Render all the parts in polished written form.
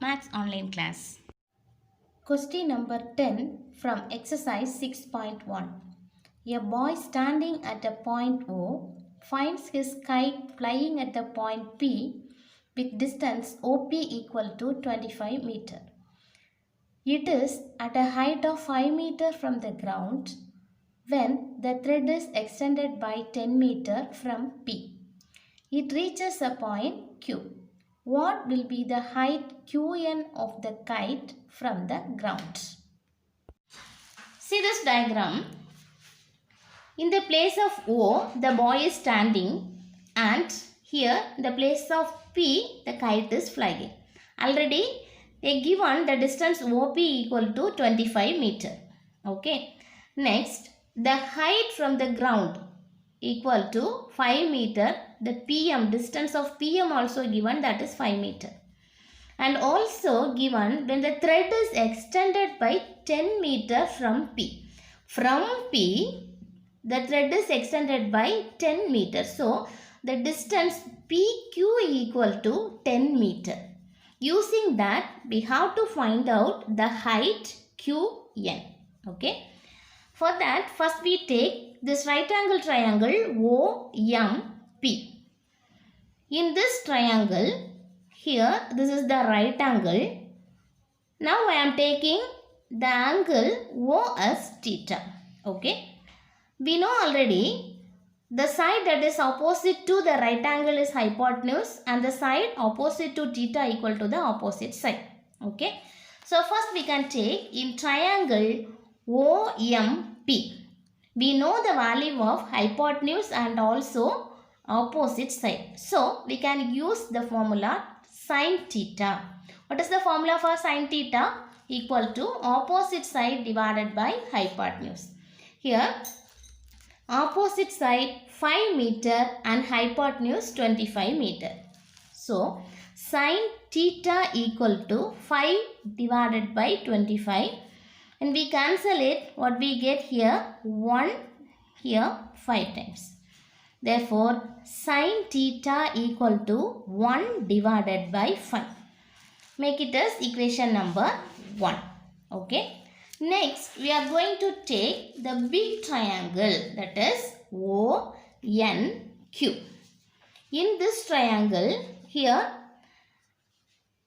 Maths Online Class. Question number 10 from exercise 6.1. A boy standing at a point O finds his kite flying at a point P with distance OP equal to 25 meter. It is at a height of 5 meter from the ground when the thread is extended by 10 meter from P. It reaches a point Q. What will be the height Qn of the kite from the ground? See this diagram. In the place of O, the boy is standing, and here in the place of P, the kite is flying. Already they given the distance OP equal to 25 meter. Okay. Next, the height from the ground equal to 5 meter. The PM, distance of PM also given, that is 5 meter. And also given when the thread is extended by 10 meter from P. From P, the thread is extended by 10 meter. So, the distance PQ equal to 10 meter. Using that, we have to find out the height QN. Okay. For that, first we take this right angle triangle OMP. In this triangle, here this is the right angle. Now I am taking the angle OS theta. Okay. We know already the side that is opposite to the right angle is hypotenuse, and the side opposite to theta equal to the opposite side. Okay. So first we can take in triangle OMP. We know the value of hypotenuse and also opposite side. So we can use the formula sin theta. What is the formula for sin theta? Equal to opposite side divided by hypotenuse. Here opposite side 5 meter and hypotenuse 25 meter. So sin theta equal to 5 divided by 25. And we cancel it, what we get here 1, here 5 times. Therefore, sin theta equal to 1 divided by 5. Make it as equation number 1. Okay. Next, we are going to take the big triangle, that is ONQ. In this triangle, here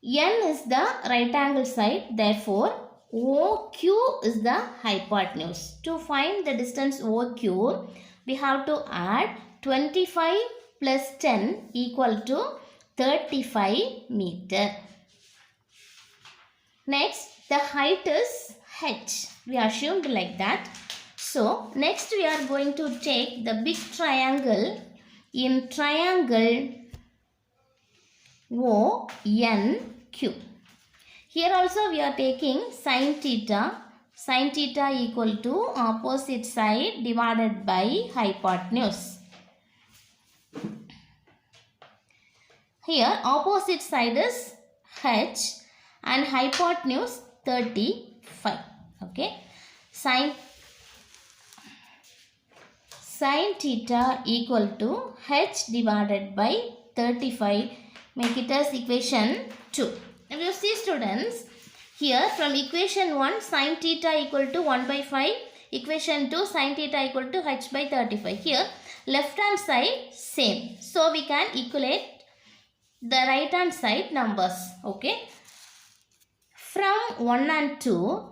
N is the right angle side, therefore OQ is the hypotenuse. To find the distance OQ, we have to add 25 plus 10 equal to 35 meter. Next, the height is H. We assumed like that. So, next we are going to take the big triangle. In triangle ONQ. Here also we are taking sin theta. Sin theta equal to opposite side divided by hypotenuse. Here opposite side is H and hypotenuse 35. Okay. Sin theta equal to H divided by 35. Make it as equation 2. If you see students, here from equation 1 sin theta equal to 1 by 5, equation 2 sin theta equal to H by 35. Here left hand side same. So we can equate the right hand side numbers. Okay. From 1 and 2,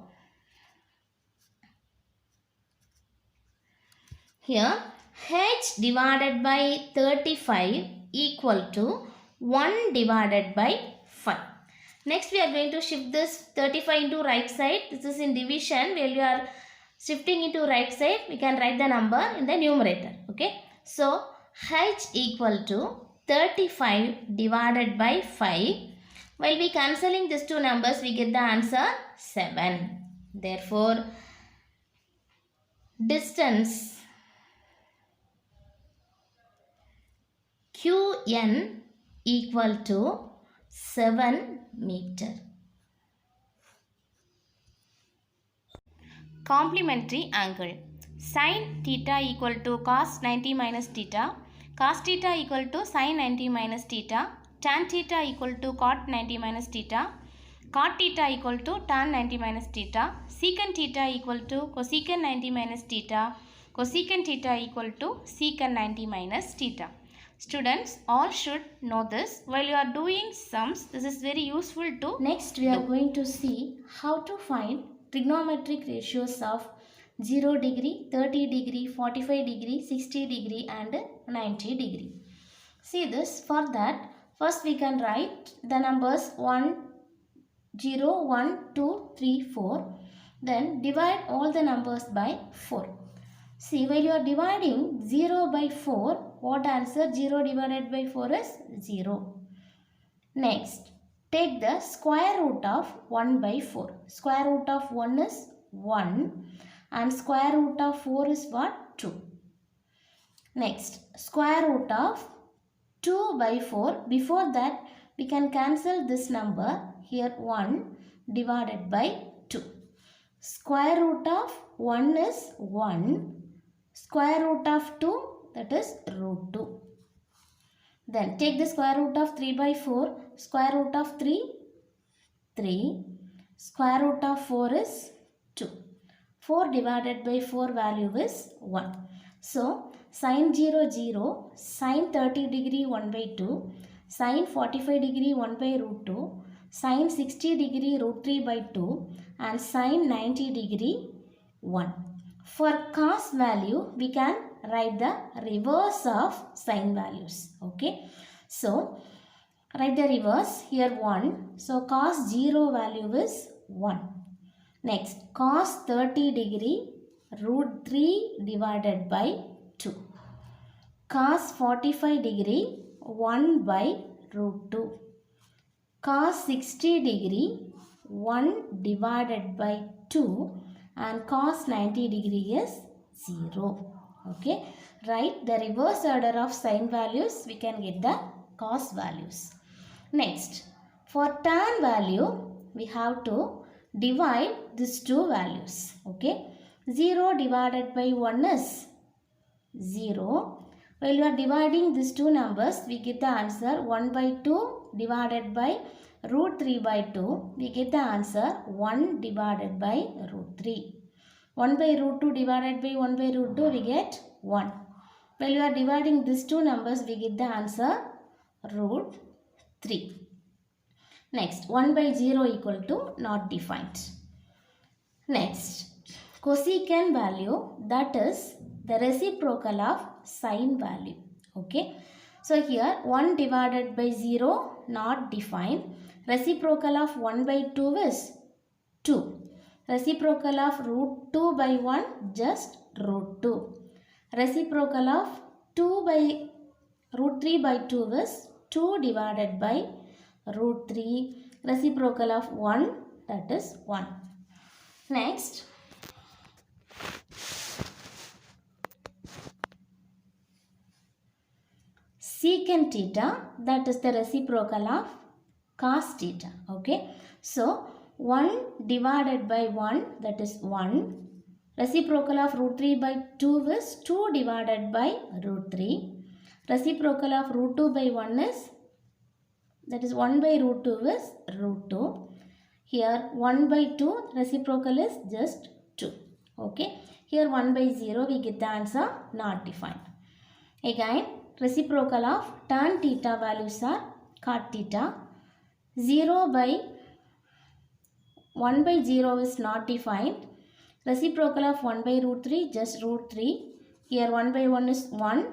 here H divided by 35 equal to 1 divided by 5. Next, we are going to shift this 35 into right side. This is in division. When you are shifting into right side, we can write the number in the numerator. Okay. So, H equal to 35 divided by 5. While we cancelling these two numbers, we get the answer 7. Therefore, distance QN equal to 7 meter. Complementary angle. Sin theta equal to cos 90 minus theta. Cos theta equal to sin 90 minus theta. Tan theta equal to cot 90 minus theta. cot theta equal to tan 90 minus theta, secant theta equal to cosecant 90 minus theta, cosecant theta equal to secant 90 minus theta. Students, all should know this. While you are doing sums, this is very useful to Next, we are going to see how to find trigonometric ratios of 0 degree, 30 degree, 45 degree, 60 degree and 90 degree. See this. For that, first we can write the numbers 1, 0, 1, 2, 3, 4. Then divide all the numbers by 4. See, while you are dividing 0 by 4, what answer? 0 divided by 4 is 0. Next, take the square root of 1 by 4. Square root of 1 is 1 and square root of 4 is what? 2. Next, square root of 2 by 4. Before that, we can cancel this number. Here 1 divided by 2. Square root of 1 is 1. Square root of 2, that is root 2. Then take the square root of 3 by 4. Square root of 3, 3. Square root of 4 is 2. 4 divided by 4 value is 1. So, sin 0, 0. Sin 30 degree 1 by 2. Sin 45 degree 1 by root 2. Sin 60 degree root 3 by 2. And sin 90 degree 1. For cos value, we can write the reverse of sin values. Okay. So, write the reverse. Here 1. So, cos 0 value is 1. Next, cos 30 degree root 3 divided by 2. Cos 45 degree 1 by root 2. Cos 60 degree 1 divided by 2. And cos 90 degree is 0. Okay. Write the reverse order of sin values. We can get the cos values. Next, for tan value, we have to divide these two values. Okay. 0 divided by 1 is 0. While you are dividing these two numbers, we get the answer 1 by 2 divided by root 3 by 2, we get the answer 1 divided by root 3. 1 by root 2 divided by 1 by root 2, we get 1. While you are dividing these two numbers, we get the answer root 3. Next, 1 by 0 equal to not defined. Next, cosecant value, that is the reciprocal of sine value. Okay. So, here 1 divided by 0 not defined. Reciprocal of 1 by 2 is 2. Reciprocal of root 2 by 1 just root 2. Reciprocal of 2 by root 3 by 2 is 2 divided by root 3. Reciprocal of 1, that is 1. Next, secant theta, that is the reciprocal of cos theta. Okay. So, 1 divided by 1, that is 1. Reciprocal of root 3 by 2 is 2 divided by root 3. Reciprocal of root 2 by 1 is, that is 1 by root 2 is root 2. Here 1 by 2, reciprocal is just 2. Okay. Here 1 by 0, we get the answer not defined. Again, reciprocal of tan theta values are cot theta. 0 by 1 by 0 is not defined. Reciprocal of 1 by root 3, just root 3. Here 1 by 1 is 1.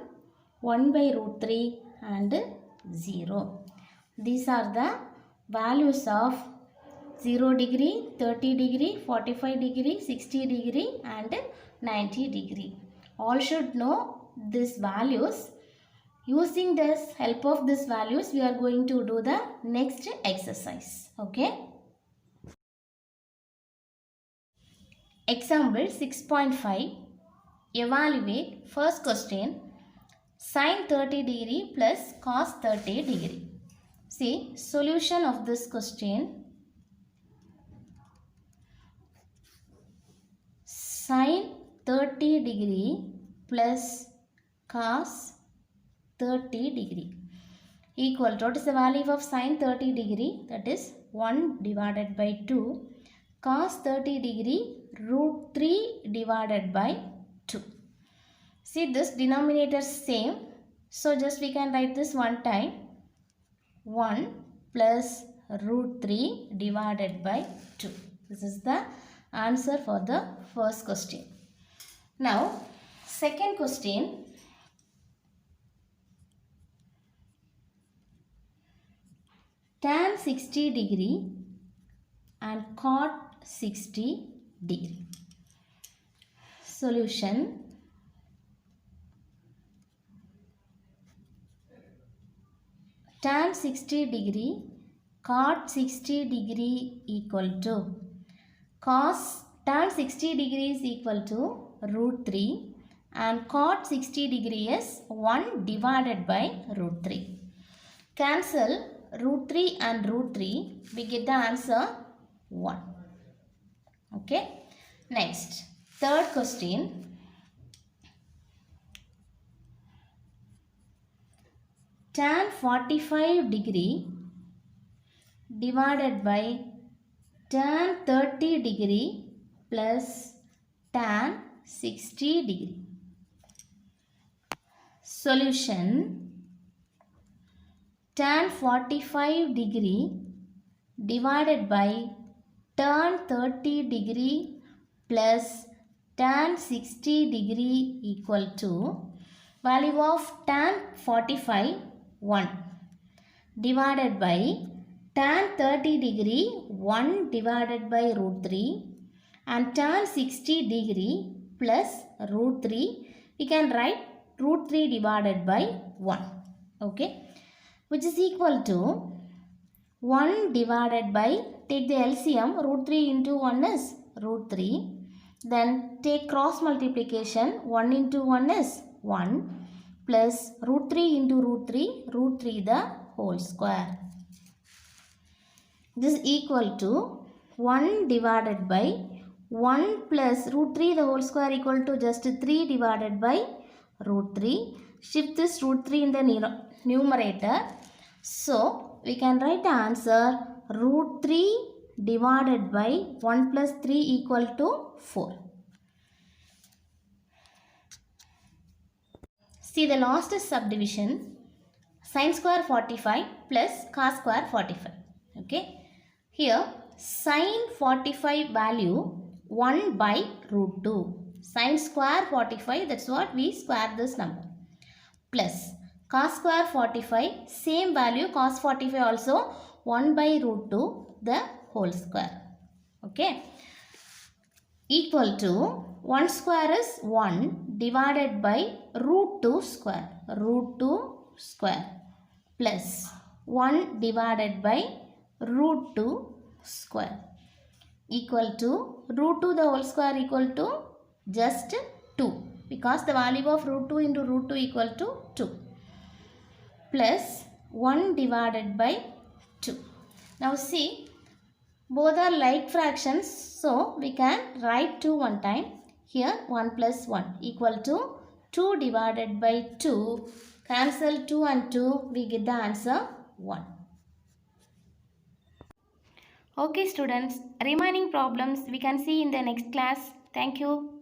1 by root 3 and 0. These are the values of 0 degree, 30 degree, 45 degree, 60 degree and 90 degree. All should know these values. Using this help of these values, we are going to do the next exercise. Okay. Example 6.5. Evaluate first question. Sin 30 degree plus cos 30 degree. See, solution of this question. Sin 30 degree plus cos 30 degree equal to, what is the value of sin 30 degree? That is 1 divided by 2. Cos 30 degree root 3 divided by 2. See, this denominator same. So just we can write this one time. 1 plus root 3 divided by 2. This is the answer for the first question. Now, second question. Tan 60 degree and cot 60 degree. Solution. Tan 60 degree, cot 60 degree equal to cos tan 60 degree is equal to root 3 and cot 60 degree is 1 divided by root 3. Cancel root 3 and root 3, we get the answer 1. Okay. Next, third question. Tan 45 degree divided by tan 30 degree plus tan 60 degree. Solution. Tan 45 degree divided by tan 30 degree plus tan 60 degree equal to value of tan 45 1 divided by tan 30 degree 1 divided by root 3 and tan 60 degree plus root 3, we can write root 3 divided by 1, okay, which is equal to 1 divided by, take the LCM, root 3 into 1 is root 3, then take cross multiplication, 1 into 1 is 1 plus root 3 into root 3 the whole square. This is equal to 1 divided by 1 plus root 3 the whole square equal to just 3 divided by root 3. Shift this root 3 in the numerator. So, we can write the answer root 3 divided by 1 plus 3 equal to 4. See, the last is subdivision. Sin square 45 plus cos square 45. Okay. Here, sin 45 value 1 by root 2. Sin square 45, that's what we square this number. Plus cos square 45, same value cos 45 also 1 by root 2 the whole square. Okay. Equal to 1 square is 1 divided by root 2 square. Root 2 square plus 1 divided by root 2 square equal to root 2 the whole square equal to just 2, because the value of root 2 into root 2 equal to 2 plus 1 divided by 2. Now see, both are like fractions, so we can write 2 one time. Here 1 plus 1 equal to 2 divided by 2. Cancel 2 and 2, we get the answer 1. Okay students, remaining problems we can see in the next class. Thank you.